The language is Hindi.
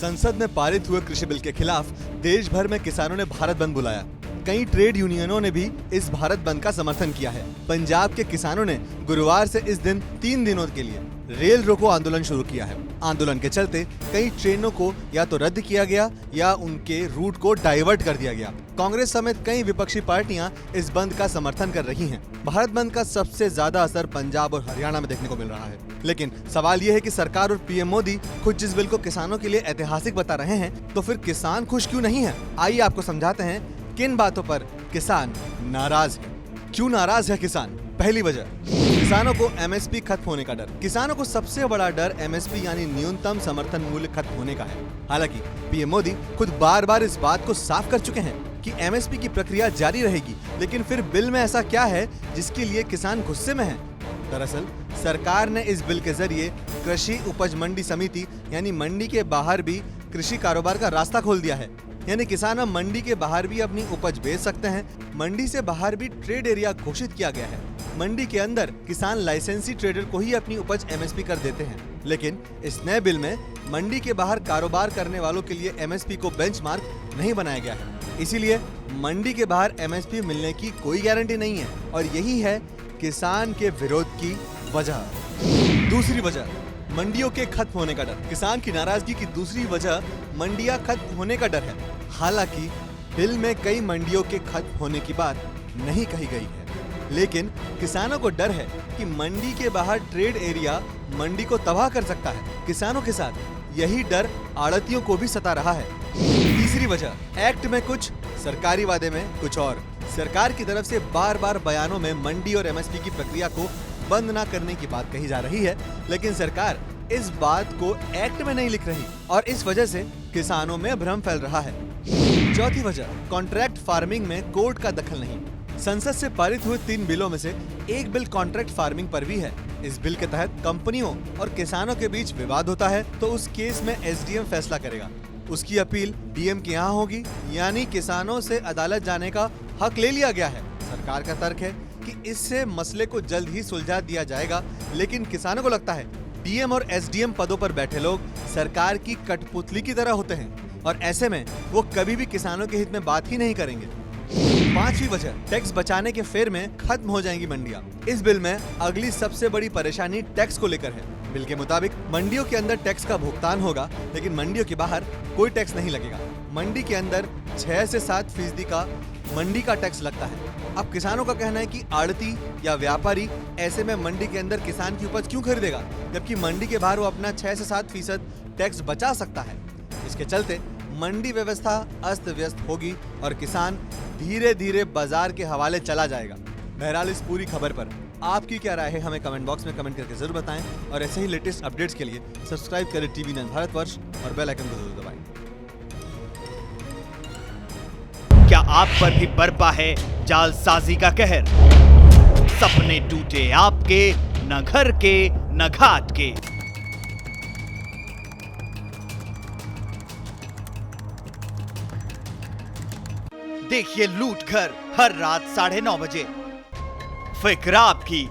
संसद में पारित हुए कृषि बिल के खिलाफ देश भर में किसानों ने भारत बंद बुलाया। कई ट्रेड यूनियनों ने भी इस भारत बंद का समर्थन किया है। पंजाब के किसानों ने गुरुवार से इस दिन 3 दिनों के लिए रेल रोको आंदोलन शुरू किया है। आंदोलन के चलते कई ट्रेनों को या तो रद्द किया गया या उनके रूट को डाइवर्ट कर दिया गया। कांग्रेस समेत कई विपक्षी पार्टियां इस बंद का समर्थन कर रही हैं। भारत बंद का सबसे ज्यादा असर पंजाब और हरियाणा में देखने को मिल रहा है। लेकिन सवाल ये है कि सरकार और पीएम मोदी खुद जिस बिल को किसानों के लिए ऐतिहासिक बता रहे हैं, तो फिर किसान खुश क्यों नहीं है? आइए आपको समझाते हैं किन बातों पर किसान नाराज है। क्यों नाराज है किसान? पहली वजह, किसानों को एमएसपी खत्म होने का डर। किसानों को सबसे बड़ा डर एमएसपी यानी न्यूनतम समर्थन मूल्य खत्म होने का है। हालांकि पीएम मोदी खुद बार बार इस बात को साफ कर चुके हैं कि एमएसपी की प्रक्रिया जारी रहेगी, लेकिन फिर बिल में ऐसा क्या है जिसके लिए किसान गुस्से में हैं? दरअसल सरकार ने इस बिल के जरिए कृषि उपज मंडी समिति यानी मंडी के बाहर भी कृषि कारोबार का रास्ता खोल दिया है। यानी किसान अब मंडी के बाहर भी अपनी उपज बेच सकते हैं। मंडी से बाहर भी ट्रेड एरिया घोषित किया गया है। मंडी के अंदर किसान लाइसेंसी ट्रेडर को ही अपनी उपज एमएसपी कर देते हैं। लेकिन इस नए बिल में मंडी के बाहर कारोबार करने वालों के लिए एमएसपी को बेंचमार्क नहीं बनाया गया है। इसीलिए मंडी के बाहर एमएसपी मिलने की कोई गारंटी नहीं है और यही है किसान के विरोध की वजह। दूसरी वजह, मंडियों के खत्म होने का डर। किसान की नाराजगी की दूसरी वजह मंडियां खत्म होने का डर है। हालांकि बिल में कई मंडियों के खत्म होने की बात नहीं कही गई है, लेकिन किसानों को डर है कि मंडी के बाहर ट्रेड एरिया मंडी को तबाह कर सकता है। किसानों के साथ यही डर आड़तियों को भी सता रहा है। तीसरी वजह, एक्ट में कुछ, सरकारी वादे में कुछ और। सरकार की तरफ से बार बार बयानों में मंडी और एमएसपी की प्रक्रिया को बंद न करने की बात कही जा रही है, लेकिन सरकार इस बात को एक्ट में नहीं लिख रही और इस वजह से किसानों में भ्रम फैल रहा है। चौथी वजह, कॉन्ट्रैक्ट फार्मिंग में कोर्ट का दखल नहीं। संसद से पारित हुए 3 बिलों में से एक बिल कॉन्ट्रैक्ट फार्मिंग पर भी है। इस बिल के तहत कंपनियों और किसानों के बीच विवाद होता है तो उस केस में एसडीएम फैसला करेगा। उसकी अपील डीएम के यहाँ होगी, यानी किसानों से अदालत जाने का हक ले लिया गया है। सरकार का तर्क है कि इससे मसले को जल्द ही सुलझा दिया जाएगा, लेकिन किसानों को लगता है डीएम और एसडीएम पदों पर बैठे लोग सरकार की कठपुतली की तरह होते हैं और ऐसे में वो कभी भी किसानों के हित में बात ही नहीं करेंगे। पांचवी वजह, टैक्स बचाने के फेर में खत्म हो जाएंगी मंडियां। इस बिल में अगली सबसे बड़ी परेशानी टैक्स को लेकर है। बिल के मुताबिक मंडियों के अंदर टैक्स का भुगतान होगा, लेकिन मंडियों के बाहर कोई टैक्स नहीं लगेगा। मंडी के अंदर 6 से 7% का मंडी का टैक्स लगता है। अब किसानों का कहना है कि आड़ती या व्यापारी ऐसे में मंडी के अंदर किसान की उपज क्यों खरीदेगा, जबकि मंडी के बाहर वो अपना 6 से 7% टैक्स बचा सकता है। इसके चलते मंडी व्यवस्था अस्त व्यस्त होगी और किसान धीरे धीरे बाजार के हवाले चला जाएगा। बहरहाल इस पूरी खबर पर आपकी क्या राय है, हमें कमेंट बॉक्स में कमेंट करके जरूर बताएं और ऐसे ही लेटेस्ट अपडेट्स के लिए सब्सक्राइब करें TV9 भारतवर्ष और बेल आइकन को जरूर दबाएं। क्या आप पर भी बरपा है जालसाजी का कहर? सपने टूटे आपके, न घर के न घाट के। देखिए लूट घर हर रात 9:30 बजे। फिक्र आपकी,